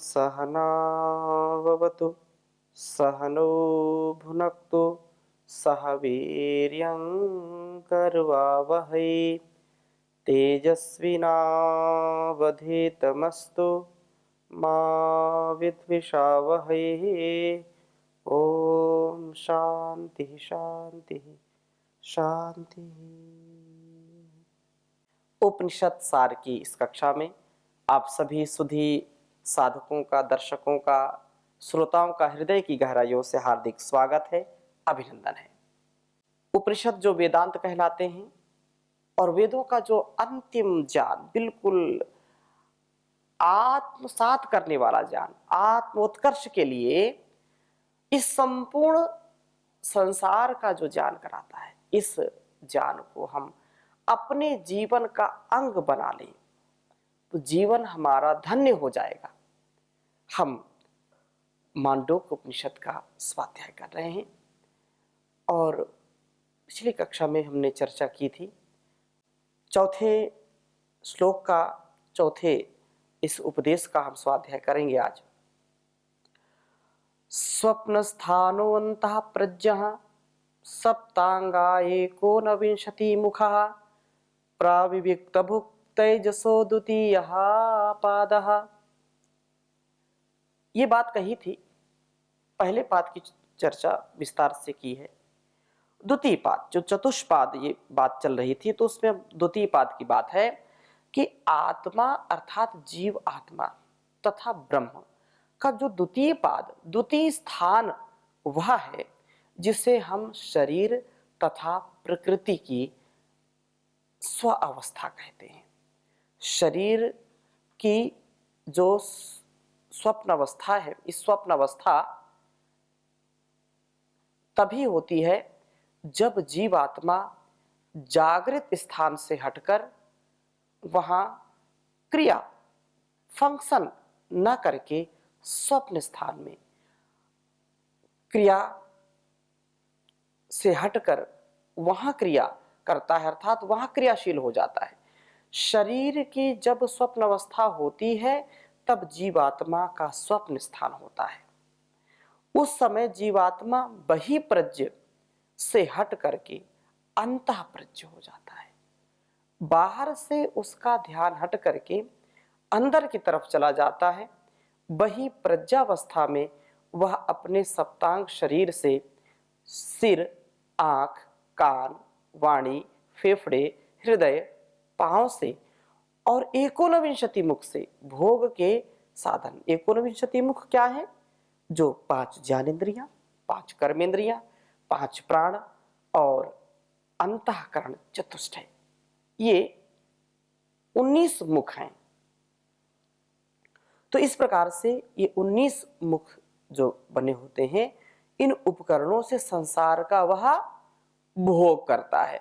सहनाववतु सहनो भुनक्तु सह वीर्यं करवावहै तेजस्विनावधीतमस्तु मा विद्विषावहै। ओम शांति शांति शांति। उपनिषद सार की इस कक्षा में आप सभी सुधी साधकों का, दर्शकों का, श्रोताओं का हृदय की गहराइयों से हार्दिक स्वागत है, अभिनंदन है। उपनिषद जो वेदांत कहलाते हैं और वेदों का जो अंतिम ज्ञान, बिल्कुल आत्मसात करने वाला ज्ञान, आत्मोत्कर्ष के लिए इस संपूर्ण संसार का जो ज्ञान कराता है, इस ज्ञान को हम अपने जीवन का अंग बना लें तो जीवन हमारा धन्य हो जाएगा। हम मांडूक्य उपनिषद का स्वाध्याय कर रहे हैं और पिछली कक्षा में हमने चर्चा की थी चौथे श्लोक का, चौथे इस उपदेश का हम स्वाध्याय करेंगे आज। स्वप्न स्थानो अंतः प्रज्ञः सप्तांगा एकोनविंशति मुखः प्राविविक्त भुक्तैजसो द्वितीयः पादः। ये बात कही थी, पहले पाद की चर्चा विस्तार से की है। द्वितीय पाद जो चतुष्पाद ये बात चल रही थी, तो उसमें द्वितीय पाद की बात है कि आत्मा अर्थात जीव आत्मा तथा ब्रह्म का जो द्वितीय पाद, द्वितीय स्थान वह है जिसे हम शरीर तथा प्रकृति की स्व अवस्था कहते हैं। शरीर की जो स्वप्न अवस्था है, इस स्वप्न अवस्था तभी होती है जब जीवात्मा जागृत स्थान से हटकर वहां क्रिया, फंक्शन न करके स्वप्न स्थान में क्रिया से हटकर वहां क्रिया करता है, अर्थात वहां क्रियाशील हो जाता है। शरीर की जब स्वप्न अवस्था होती है तब जीवात्मा का स्वप्न स्थान होता है। उस समय जीवात्मा बहिप्रज्ञ से हट करके अंतः प्रज्ञ हो जाता है। बाहर से उसका ध्यान हट करके अंदर की तरफ चला जाता है। बहिप्रज्ञावस्था में वह अपने सप्तांग शरीर से सिर, आंख, कान, वाणी, फेफड़े, हृदय, पांव से और एकोनविंशति मुख से भोग के साधन। एकोनविंशति मुख क्या है? जो 5 ज्ञानेंद्रियां, 5 कर्मेंद्रियां, 5 प्राण और अंतःकरण चतुष्टय, ये 19 मुख हैं। तो इस प्रकार से ये 19 मुख जो बने होते हैं, इन उपकरणों से संसार का वह भोग करता है।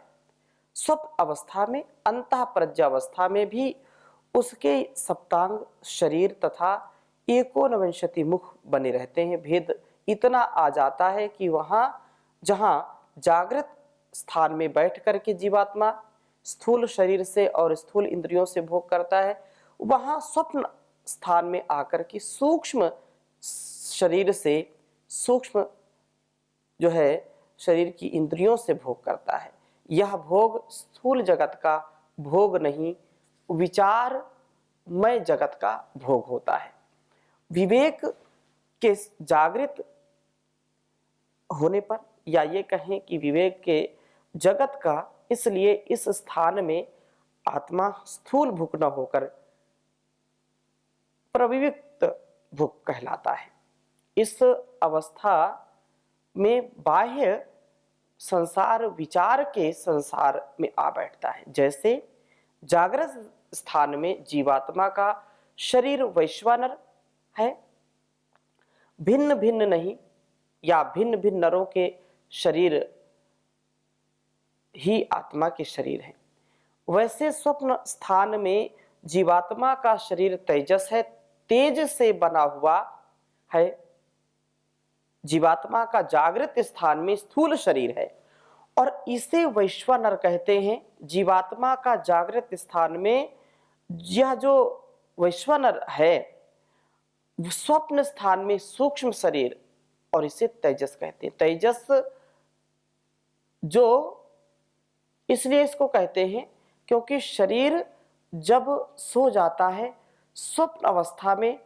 स्वप्न अवस्था में, अंतः प्रज्ञावस्था में भी उसके सप्तांग शरीर तथा एकोनविंशति मुख बने रहते हैं। भेद इतना आ जाता है कि वहां जहां जागृत स्थान में बैठ करके जीवात्मा स्थूल शरीर से और स्थूल इंद्रियों से भोग करता है, वहां स्वप्न स्थान में आकर के सूक्ष्म शरीर से, सूक्ष्म जो है शरीर की इंद्रियों से भोग करता है। यह भोग स्थूल जगत का भोग नहीं, विचारमय जगत का भोग होता है। विवेक के जागृत होने पर, या ये कहें कि विवेक के जगत का, इसलिए इस स्थान में आत्मा स्थूल भूख न होकर प्रविविक्त भूख कहलाता है। इस अवस्था में बाह्य संसार विचार के संसार में आ बैठता है। जैसे जागृत स्थान में जीवात्मा का शरीर वैश्वानर है, भिन्न भिन्न नहीं, या भिन्न भिन्न नरों के शरीर ही आत्मा के शरीर है। वैसे स्वप्न स्थान में जीवात्मा का शरीर तेजस है, तेज से बना हुआ है। जीवात्मा का जागृत स्थान में स्थूल शरीर है और इसे वैश्वानर कहते हैं। जीवात्मा का जागृत स्थान में यह जो वैश्वानर है स्वप्न स्थान में सूक्ष्म शरीर, और इसे तेजस कहते हैं। तेजस जो इसलिए इसको कहते हैं क्योंकि शरीर जब सो जाता है, स्वप्न अवस्था में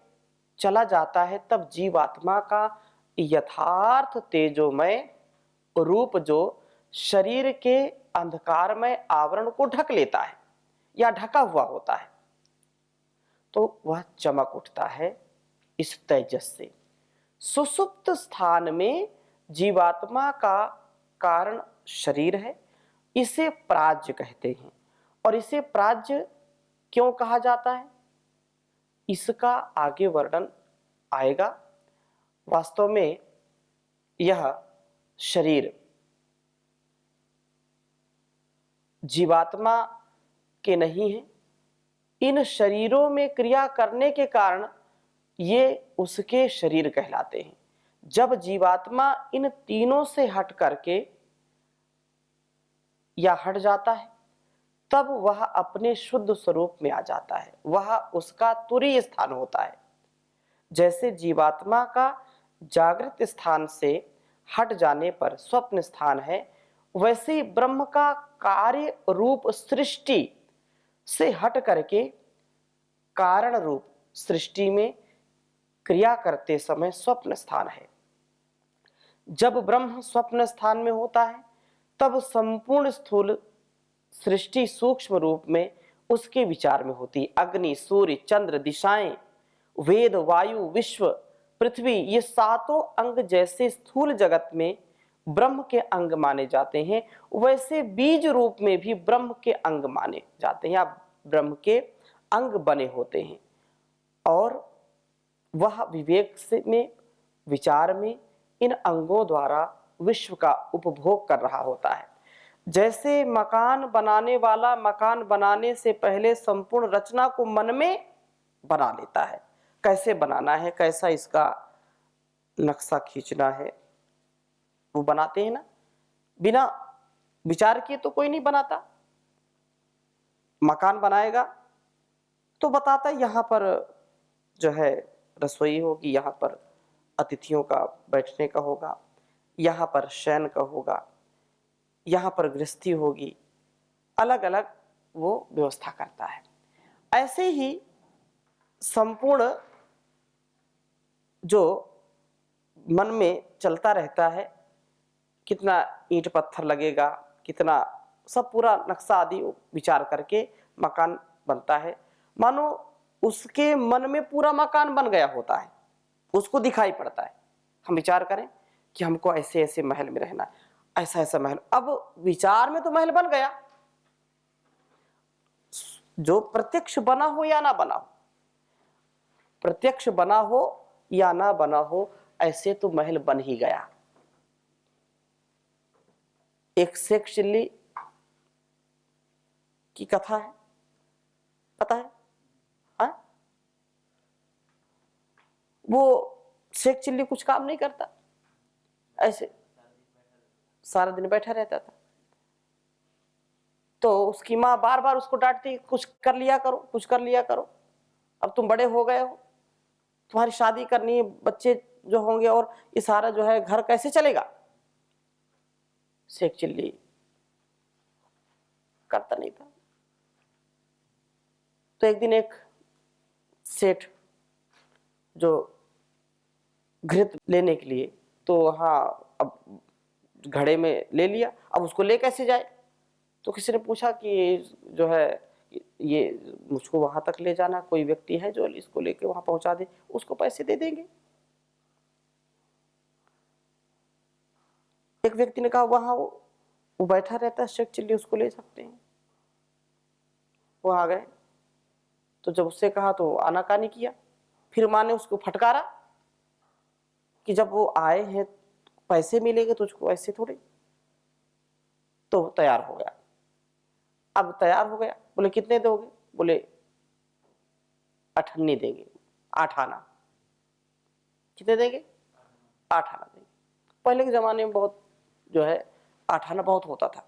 चला जाता है, तब जीवात्मा का यथार्थ तेजोमय रूप जो शरीर के अंधकारमय आवरण को ढक लेता है या ढका हुआ होता है, तो वह चमक उठता है इस तेजस से। सुषुप्त स्थान में जीवात्मा का कारण शरीर है, इसे प्राज्ञ कहते हैं। और इसे प्राज्ञ क्यों कहा जाता है, इसका आगे वर्णन आएगा। वास्तव में यह शरीर जीवात्मा के नहीं है, इन शरीरों में क्रिया करने के कारण ये उसके शरीर कहलाते हैं। जब जीवात्मा इन तीनों से हट करके या हट जाता है, तब वह अपने शुद्ध स्वरूप में आ जाता है, वह उसका तुरीय स्थान होता है। जैसे जीवात्मा का जागृत स्थान से हट जाने पर स्वप्न स्थान है, वैसे ही ब्रह्म का कार्य रूप सृष्टि से हट करके कारण रूप सृष्टि में क्रिया करते समय स्वप्न स्थान है। जब ब्रह्म स्वप्न स्थान में होता है, तब संपूर्ण स्थूल सृष्टि सूक्ष्म रूप में उसके विचार में होती है। अग्नि, सूर्य, चंद्र, दिशाएं, वेद, वायु, विश्व, पृथ्वी, ये सातों अंग जैसे स्थूल जगत में ब्रह्म के अंग माने जाते हैं, वैसे बीज रूप में भी ब्रह्म के अंग माने जाते हैं या ब्रह्म के अंग बने होते हैं। और वह विवेक से में, विचार में इन अंगों द्वारा विश्व का उपभोग कर रहा होता है। जैसे मकान बनाने वाला मकान बनाने से पहले संपूर्ण रचना को मन में बना लेता है, कैसे बनाना है, कैसा इसका नक्शा खींचना है, वो बनाते हैं ना। बिना विचार किए तो कोई नहीं बनाता। मकान बनाएगा तो बताता है यहाँ पर जो है रसोई होगी, यहाँ पर अतिथियों का बैठने का होगा, यहाँ पर शयन का होगा, यहाँ पर गृहस्थी होगी, अलग अलग वो व्यवस्था करता है। ऐसे ही संपूर्ण जो मन में चलता रहता है, कितना ईंट पत्थर लगेगा, कितना, सब पूरा नक्शा आदि विचार करके मकान बनता है। मानो उसके मन में पूरा मकान बन गया होता है, उसको दिखाई पड़ता है। हम विचार करें कि हमको ऐसे ऐसे महल में रहना है, ऐसा ऐसा महल, अब विचार में तो महल बन गया। जो प्रत्यक्ष बना हो या ना बना हो, प्रत्यक्ष बना हो या ना बना हो, ऐसे तो महल बन ही गया। एक शेख चिल्ली की कथा है, पता है? हाँ? वो शेख चिल्ली कुछ काम नहीं करता, ऐसे सारा दिन बैठा रहता था। तो उसकी माँ बार बार उसको डांटती, कुछ कर लिया करो, कुछ कर लिया करो, अब तुम बड़े हो गए हो, तुम्हारी शादी करनी है, बच्चे जो होंगे, और ये सारा जो है घर कैसे चलेगा। शेख चिल्ली करता नहीं था। तो एक दिन एक सेठ जो घृत लेने के लिए, तो वहाँ अब घड़े में ले लिया, अब उसको ले कैसे जाए। तो किसी ने पूछा कि जो है ये मुझको वहां तक ले जाना, कोई व्यक्ति है जो इसको लेके वहां पहुंचा दे, उसको पैसे दे देंगे। एक व्यक्ति ने कहा वहां वो बैठा रहता है शेख चिल्ली, उसको ले सकते हैं। वो आ गए, तो जब उससे कहा तो आनाकानी किया। फिर माँ ने उसको फटकारा कि जब वो आए हैं पैसे मिलेंगे तुझको, ऐसे थोड़े। तो तैयार हो गया। अब तैयार हो गया, बोले कितने दोगे, बोले 8 अन्नी देंगे, 8 आना। कितने देंगे? 8 आना देंगे। पहले के जमाने में बहुत जो है 8 आना बहुत होता था।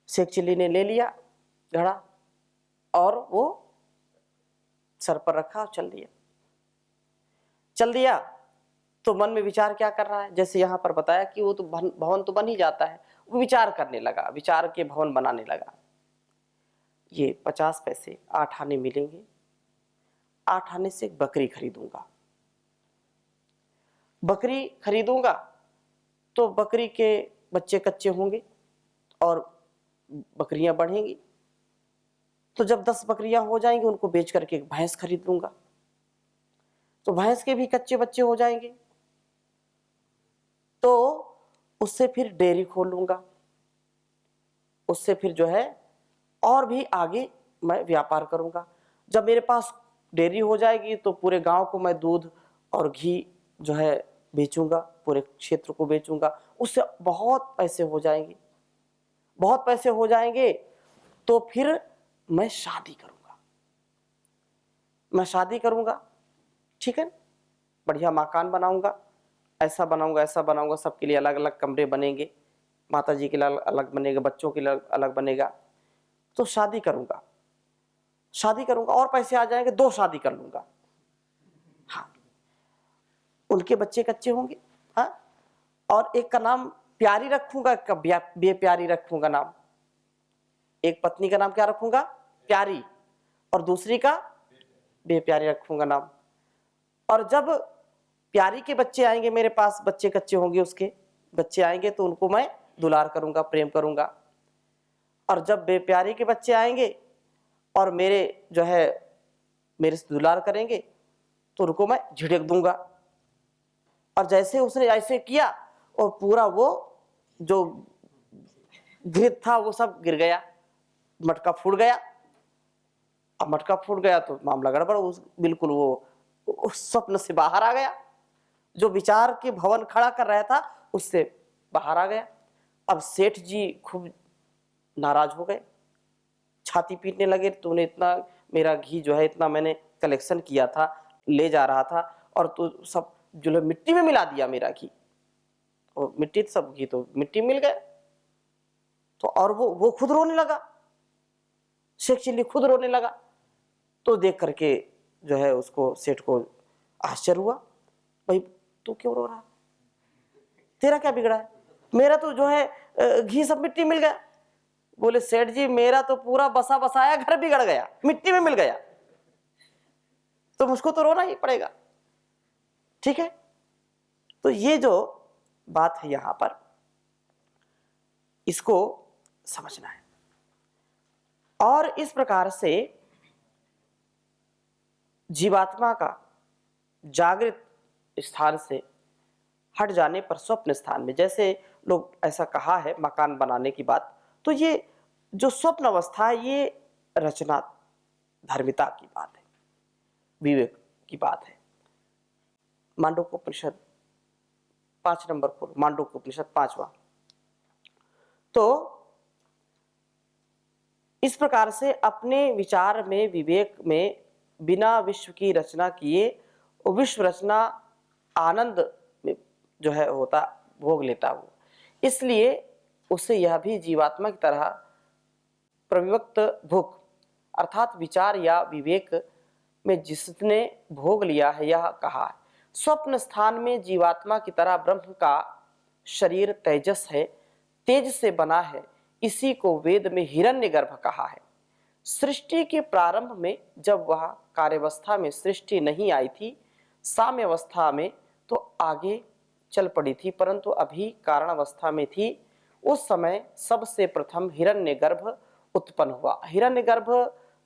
शेख चिल्ली ने ले लिया घड़ा और वो सर पर रखा और चल दिया। चल दिया तो मन में विचार क्या कर रहा है, जैसे यहाँ पर बताया कि वो तो भवन तो बन ही जाता है, वो विचार करने लगा, विचार के भवन बनाने लगा। ये 50 पैसे 8 आने मिलेंगे, 8 आने से एक बकरी खरीदूंगा, बकरी खरीदूंगा तो बकरी के बच्चे कच्चे होंगे और बकरियां बढ़ेंगी, तो जब 10 बकरियां हो जाएंगी उनको बेच करके एक भैंस खरीद लूंगा, तो भैंस के भी कच्चे बच्चे हो जाएंगे, तो उससे फिर डेयरी खोल लूंगा, उससे फिर जो है और भी आगे मैं व्यापार करूंगा। जब मेरे पास डेयरी हो जाएगी तो पूरे गांव को मैं दूध और घी जो है बेचूंगा, पूरे क्षेत्र को बेचूंगा, उससे बहुत पैसे हो जाएंगे, बहुत पैसे हो जाएंगे। तो फिर मैं शादी करूंगा, मैं शादी करूंगा, ठीक है, बढ़िया मकान बनाऊंगा, ऐसा बनाऊंगा ऐसा बनाऊंगा, सबके लिए अलग अलग कमरे बनेंगे, माता जी के लिए अलग बनेगा, बच्चों के लिए अलग बनेगा। तो शादी करूंगा, शादी करूंगा और पैसे आ जाएंगे, 2 शादी कर लूंगा, हाँ, उनके बच्चे कच्चे होंगे, हाँ, और एक का नाम प्यारी रखूंगा, एक का बेप्यारी रखूंगा नाम, एक पत्नी का नाम क्या रखूंगा, प्यारी, और दूसरी का बेप्यारी रखूंगा नाम। और जब प्यारी के बच्चे आएंगे मेरे पास, बच्चे कच्चे होंगे, उसके बच्चे आएंगे तो उनको मैं दुलार करूंगा, प्रेम करूंगा। और जब बेप्यारी के बच्चे आएंगे और मेरे जो है मेरे से दुलार करेंगे तो उनको मैं झिड़क दूंगा। और जैसे उसने ऐसे किया और पूरा वो जो घृत था वो सब गिर गया, मटका फूट गया। अब मटका फूट गया तो मामला गड़बड़, उस बिल्कुल वो उस स्वप्न से बाहर आ गया, जो विचार के भवन खड़ा कर रहा था उससे बाहर आ गया। अब सेठ जी खूब नाराज हो गए, छाती पीटने लगे, तूने इतना मेरा घी जो है इतना मैंने कलेक्शन किया था, ले जा रहा था, और तू सब जो है मिट्टी में मिला दिया मेरा घी, और मिट्टी सब घी तो मिट्टी मिल गया। तो और वो खुद रोने लगा, शेख चिल्ली खुद रोने लगा। तो देख करके जो है उसको सेठ को आश्चर्य हुआ, भाई तू क्यों रो रहा है, तेरा क्या बिगड़ा है, मेरा तो जो है घी सब मिट्टी मिल गया। बोले सेठ जी मेरा तो पूरा बसा बसाया घर बिगड़ गया, मिट्टी में मिल गया, तो मुझको तो रोना ही पड़ेगा, ठीक है। तो ये जो बात है यहां पर, इसको समझना है। और इस प्रकार से जीवात्मा का जागृत स्थान से हट जाने पर स्वप्न स्थान में, जैसे लोग ऐसा कहा है मकान बनाने की बात, तो ये जो स्वप्न अवस्था है ये रचना धर्मिता की बात है, विवेक की बात है। मांडूक्योपनिषद 5 नंबर खोलो, मांडूक्योपनिषद 5वां। तो इस प्रकार से अपने विचार में, विवेक में बिना विश्व की रचना किए विश्व रचना आनंद में जो है होता, भोग लेता वो, इसलिए उसे यह भी जीवात्मा की तरह प्रविवक्त भोग अर्थात विचार या विवेक में जिसने भोग लिया है, यह कहा है। स्वप्न स्थान में जीवात्मा की तरह ब्रह्म का शरीर तेजस है, तेज से बना है, इसी को वेद में हिरण्यगर्भ कहा है। सृष्टि के प्रारंभ में जब वह कार्यावस्था में सृष्टि नहीं आई थी, साम्य अवस्था में तो आगे चल पड़ी थी, परंतु अभी कारण अवस्था में थी। उस समय सबसे प्रथम हिरण्यगर्भ उत्पन्न हुआ। हिरण्यगर्भ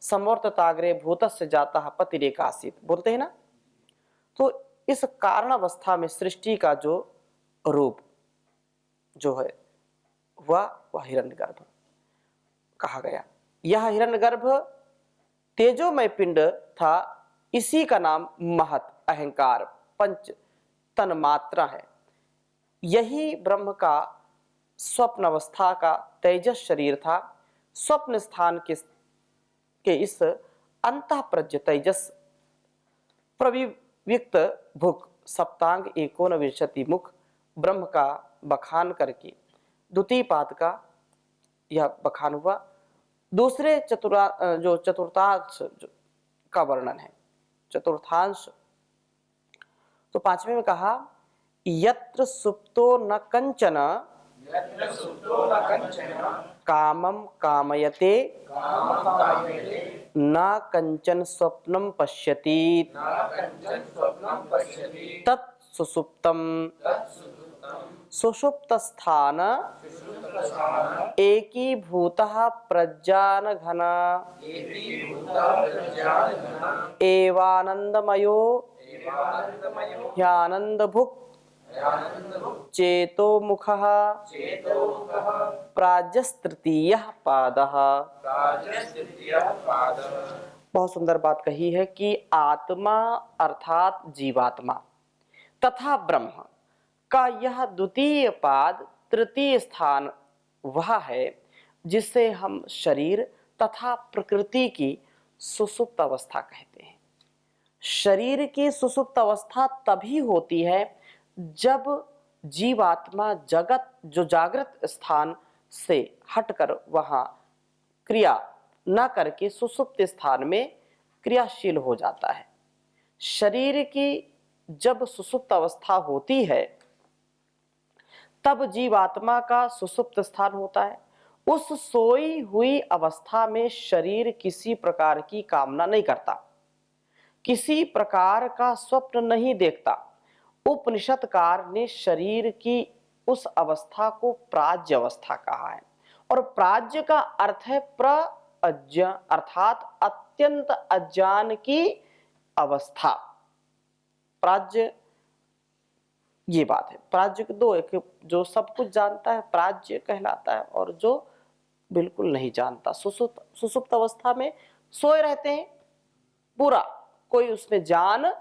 संवर्तताग्रे भूतस्य जातः पतिरेकासीत बोलते हैं ना। तो इस कारण अवस्था में सृष्टि का जो रूप जो है वह हिरण्यगर्भ कहा गया। यह हिरण्यगर्भ तेजोमय पिंड था, इसी का नाम महत अहंकार पंच तन्मात्रा है। यही ब्रह्म का स्वप्न अवस्था का तेजस शरीर था। स्वप्न स्थान के इस अंतः प्रज्ञ तेजस प्रविविक्त भुक सप्तांग 19 मुख ब्रह्म का बखान करके द्वितीय पाद का यह बखान हुआ। दूसरे चतुर्थांश का वर्णन है। चतुर्थांश तो पांचवें में कहा यत्र सुप्तो न कंचन कामम कामयते न कंचन स्वप्नम पश्यति तत् सुसुप्तम सुषुप्त स्थान एकीभूतः प्रज्ञानघन एवानंदमयो ह्यानंदभुक् चेतो मुखः प्राज्ञस्तृतीयः पादः। बहुत सुंदर बात कही है कि आत्मा अर्थात जीवात्मा तथा ब्रह्म का यह द्वितीय पाद तृतीय स्थान वह है जिसे हम शरीर तथा प्रकृति की सुसुप्त अवस्था कहते हैं। शरीर की सुसुप्त अवस्था तभी होती है जब जीवात्मा जगत जो जागृत स्थान से हटकर वहां क्रिया न करके सुसुप्त स्थान में क्रियाशील हो जाता है। शरीर की जब सुसुप्त अवस्था होती है तब जीवात्मा का सुसुप्त स्थान होता है। उस सोई हुई अवस्था में शरीर किसी प्रकार की कामना नहीं करता, किसी प्रकार का स्वप्न नहीं देखता। उपनिषदकार ने शरीर की उस अवस्था को प्राज्ञ अवस्था कहा है और प्राज्ञ का अर्थ है प्रअज्ञ अर्थात अत्यंत अज्ञान की अवस्था। प्राज्ञ ये बात है। प्राज्ञ के दो, एक जो सब कुछ जानता है प्राज्ञ कहलाता है और जो बिल्कुल नहीं जानता सुसुप्त अवस्था में सोए रहते हैं, पूरा कोई उसमें ज्ञान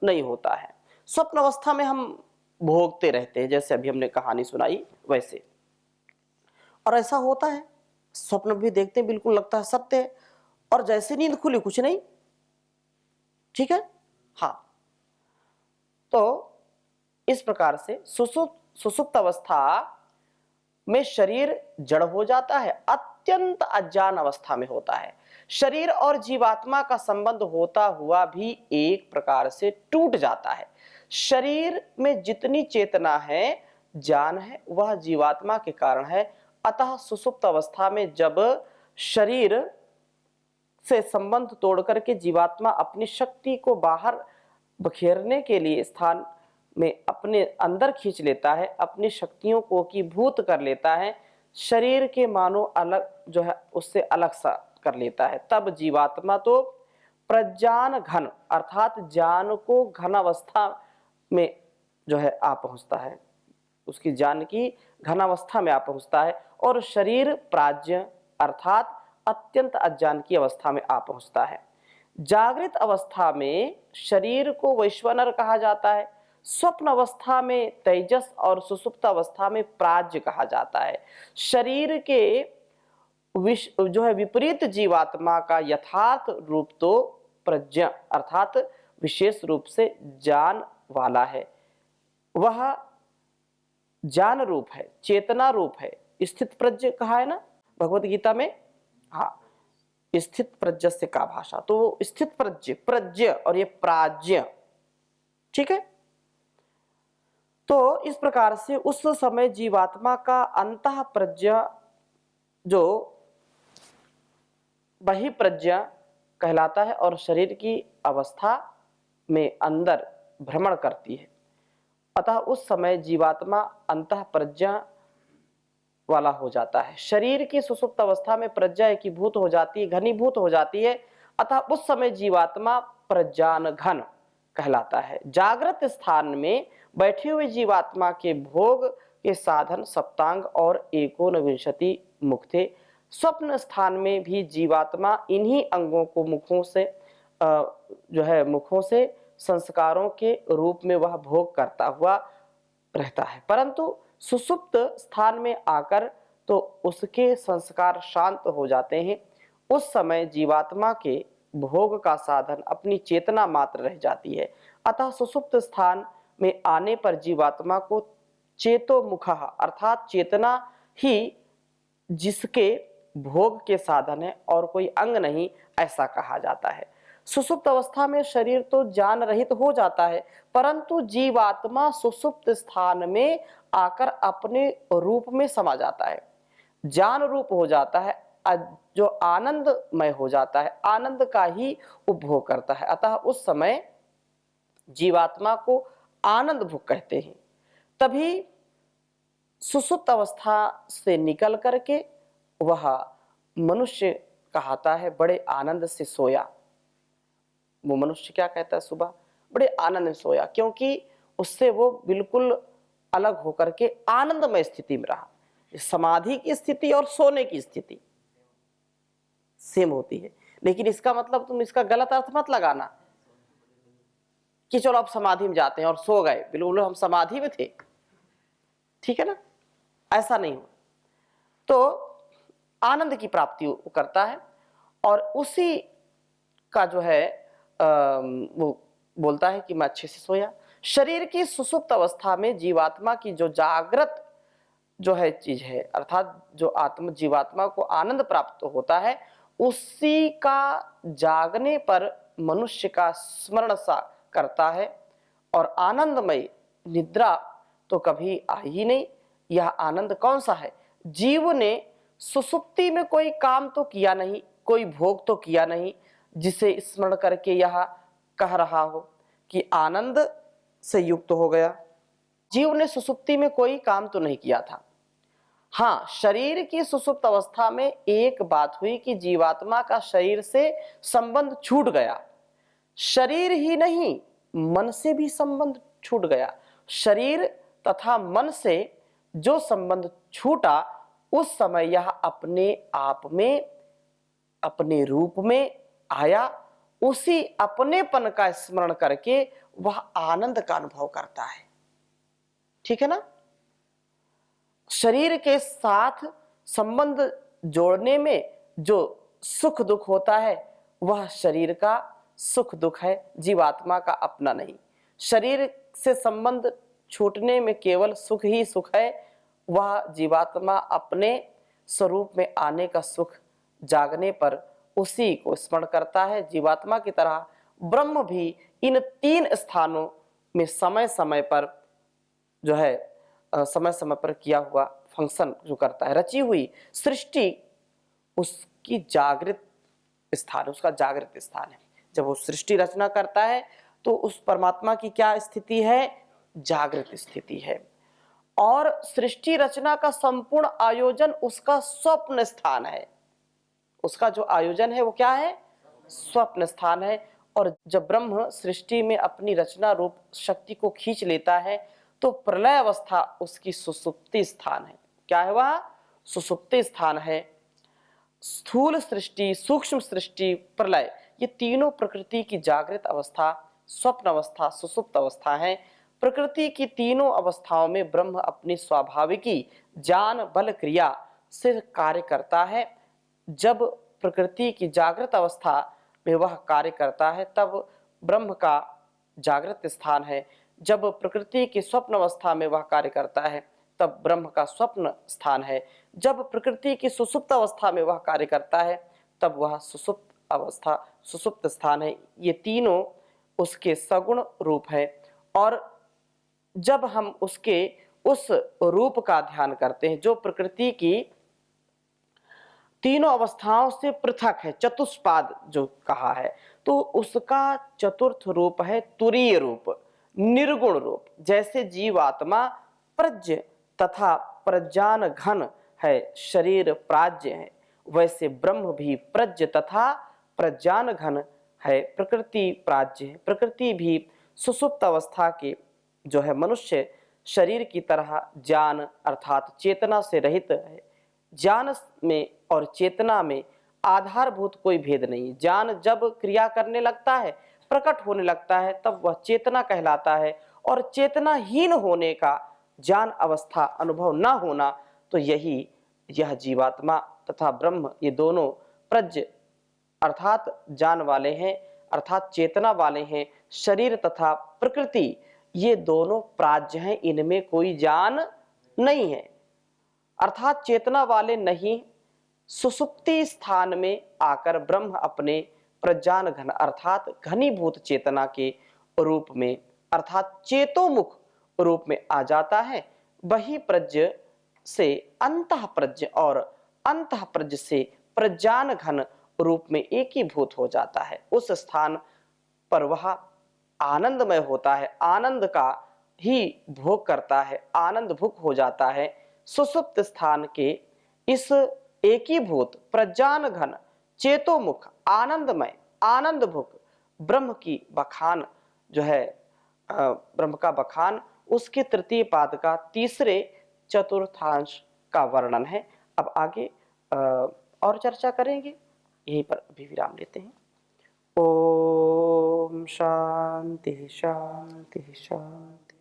नहीं होता है। स्वप्न अवस्था में हम भोगते रहते हैं, जैसे अभी हमने कहानी सुनाई वैसे, और ऐसा होता है। स्वप्न भी देखते हैं, बिल्कुल लगता है सत्य है, और जैसे नींद खुली कुछ नहीं। ठीक है, हाँ। तो इस प्रकार से सुसुप्त अवस्था में शरीर जड़ हो जाता है, अत्यंत अज्ञान अवस्था में होता है। शरीर और जीवात्मा का संबंध होता हुआ भी एक प्रकार से टूट जाता है। शरीर में जितनी चेतना है, ज्ञान है, वह जीवात्मा के कारण है। अतः सुसुप्त अवस्था में जब शरीर से संबंध तोड़ करके जीवात्मा अपनी शक्ति को बाहर बखेरने के लिए स्थान में अपने अंदर खींच लेता है, अपनी शक्तियों को की भूत कर लेता है, शरीर के मानो अलग जो है उससे अलग सा कर लेता है, तब जीवात्मा तो प्रज्ञान घन अर्थात ज्ञान को घन अवस्था में जो है आ पहुंचता है, उसकी ज्ञान की घन अवस्था में आ पहुंचता है, और शरीर प्राज्ञ अर्थात अत्यंत अज्ञान की अवस्था में आ पहुंचता है। जागृत अवस्था में शरीर को वैश्वानर कहा जाता है, स्वप्न अवस्था में तेजस और सुसुप्त अवस्था में प्राज्ञ कहा जाता है। शरीर के जो है विपरीत जीवात्मा का यथार्थ रूप तो प्रज्ञ अर्थात विशेष रूप से ज्ञान वाला है, वह ज्ञान रूप है, चेतना रूप है। स्थित प्रज्ञ कहा है ना भगवत गीता में, हाँ, स्थित प्रज्ञ से का भाषा, तो स्थित प्रज्ञ और ये प्राज्ञ। ठीक है, तो इस प्रकार से उस समय जीवात्मा का अंतः प्रज्ञ जो बहिप्रज्ञ कहलाता है और शरीर की अवस्था में अंदर भ्रमण करती है। अतः उस समय जीवात्मा अंतः प्रज्ञा वाला हो जाता है। शरीर की सुसुप्त अवस्था में प्रज्ञा एकीभूत हो जाती है, घनीभूत हो जाती है, अतः उस समय जीवात्मा प्रज्ञान घन कहलाता है। जागृत स्थान में बैठे हुए जीवात्मा के भोग के साधन सप्तांग और एकोनविंशति मुख थे। स्वप्न स्थान में भी जीवात्मा इन्हीं अंगों को मुखों से संस्कारों के रूप में वह भोग करता हुआ रहता है, परंतु सुसुप्त स्थान में आकर तो उसके संस्कार शांत हो जाते हैं। उस समय जीवात्मा के भोग का साधन अपनी चेतना मात्र रह जाती है। अतः सुसुप्त स्थान में आने पर जीवात्मा को चेतो मुख अर्थात चेतना ही जिसके भोग के साधन है और कोई अंग नहीं, ऐसा कहा जाता है। सुषुप्त अवस्था में शरीर तो जान रहित हो जाता है, परंतु जीवात्मा सुषुप्त स्थान में आकर अपने रूप में समा जाता है, ज्ञान रूप हो जाता है, जो आनंदमय हो जाता है, आनंद का ही उपभोग करता है। अतः उस समय जीवात्मा को आनंद भोग कहते हैं। तभी सुषुप्त अवस्था से निकल करके वह मनुष्य कहता है बड़े आनंद से सोया। वो मनुष्य क्या कहता है, सुबह बड़े आनंद में सोया, क्योंकि उससे वो बिल्कुल अलग होकर के आनंदमय स्थिति में रहा। समाधि की स्थिति और सोने की स्थिति सेम होती है, लेकिन इसका मतलब तुम इसका गलत अर्थ मत लगाना कि चलो आप समाधि में जाते हैं और सो गए, बिल्कुल हम समाधि में थे, ठीक है ना, ऐसा नहीं हो। तो आनंद की प्राप्ति वो करता है और उसी का जो है वो बोलता है कि मैं अच्छे से सोया। शरीर की सुषुप्त अवस्था में जीवात्मा की जो जागृत जो है चीज है, अर्थात जो आत्म जीवात्मा को आनंद प्राप्त होता है, उसी का जागने पर मनुष्य का स्मरण सा करता है और आनंदमय निद्रा तो कभी आई ही नहीं। यह आनंद कौन सा है? जीव ने सुसुप्ति में कोई काम तो किया नहीं, कोई भोग तो किया नहीं, जिसे स्मरण करके यह कह रहा हो कि आनंद से युक्त हो गया। जीव ने सुसुप्ति में कोई काम तो नहीं किया था। हाँ, शरीर की सुसुप्त अवस्था में एक बात हुई कि जीवात्मा का शरीर से संबंध छूट गया। शरीर ही नहीं, मन से भी संबंध छूट गया। शरीर तथा मन से जो संबंध छूटा, उस समय यह अपने आप में अपने रूप में आया। उसी अपनेपन का स्मरण करके वह आनंद का अनुभव करता है, ठीक है ना। शरीर के साथ संबंध जोड़ने में जो सुख दुख होता है, वह शरीर का सुख दुख है, जीवात्मा का अपना नहीं। शरीर से संबंध छूटने में केवल सुख ही सुख है, वह जीवात्मा अपने स्वरूप में आने का सुख जागने पर उसी को स्मरण करता है। जीवात्मा की तरह ब्रह्म भी इन तीन स्थानों में समय समय पर जो है समय समय पर किया हुआ फंक्शन जो करता है, रची हुई सृष्टि उसकी जागृत स्थान, उसका जागृत स्थान है। जब वो सृष्टि रचना करता है तो उस परमात्मा की क्या स्थिति है? जागृत स्थिति है। और सृष्टि रचना का संपूर्ण आयोजन उसका स्वप्न स्थान है। उसका जो आयोजन है वो क्या है? स्वप्न स्थान है। और जब ब्रह्म सृष्टि में अपनी रचना रूप शक्ति को खींच लेता है तो प्रलय अवस्था उसकी सुसुप्ति स्थान है। क्या है वह? सुसुप्ति स्थान है। स्थूल सृष्टि, सूक्ष्म सृष्टि, प्रलय, ये तीनों प्रकृति की जागृत अवस्था, स्वप्न अवस्था, सुसुप्त अवस्था है। प्रकृति की तीनों अवस्थाओं में ब्रह्म अपनी स्वाभाविकी ज्ञान बल क्रिया से कार्य करता है। जब प्रकृति की जागृत अवस्था में वह कार्य करता है तब ब्रह्म का जागृत स्थान है। जब प्रकृति की स्वप्न अवस्था में वह कार्य करता है तब ब्रह्म का स्वप्न स्थान है। जब प्रकृति की सुसुप्त अवस्था में वह कार्य करता है तब वह सुसुप्त अवस्था, सुसुप्त स्थान है। ये तीनों उसके सगुण रूप है। और जब हम उसके उस रूप का ध्यान करते हैं जो प्रकृति की तीनों अवस्थाओं से पृथक है, चतुष्पाद जो कहा है, तो उसका चतुर्थ रूप है तुरीय रूप, निर्गुण रूप। जैसे जीवात्मा प्रज्ञ तथा प्रज्ञान घन है, शरीर प्राज्य है, वैसे ब्रह्म भी प्रज्ञ तथा प्रज्ञान घन है, प्रकृति प्राज्य है। प्रकृति भी सुसुप्त अवस्था के जो है मनुष्य शरीर की तरह ज्ञान अर्थात चेतना से रहित है। ज्ञान में और चेतना में आधारभूत कोई भेद नहीं। ज्ञान जब क्रिया करने लगता है, प्रकट होने लगता है, तब वह चेतना कहलाता है। और चेतनाहीन होने का ज्ञान अवस्था अनुभव न होना, तो यह जीवात्मा तथा ब्रह्म ये दोनों प्रज्ञ अर्थात ज्ञान वाले हैं, अर्थात चेतना वाले हैं। शरीर तथा प्रकृति ये दोनों प्राज्य हैं, इनमें कोई ज्ञान नहीं है, अर्थात चेतना वाले नहीं। सुसुप्ति स्थान में आकर ब्रह्म अपने प्रज्ञान घन अर्थात घनीभूत चेतना के रूप में अर्थात चेतोमुख रूप में आ जाता है। वही प्रज्ञ से अंतः प्रज्ञ और अंतः प्रज्ञ से प्रज्ञान घन रूप में एकीभूत हो जाता है। उस स्थान पर वह आनंदमय होता है, आनंद का ही भोग करता है, आनंद भुक हो जाता है। सुषुप्त स्थान के इस एकीभूत प्रज्ञान घन चेतोमुख आनंदमय आनंद भुक ब्रह्म की बखान जो है ब्रह्म का बखान उसके तृतीय पाद का तीसरे चतुर्थांश का वर्णन है। अब आगे और चर्चा करेंगे, यहीं पर अभी विराम लेते हैं। ओम शांति शांति शांति।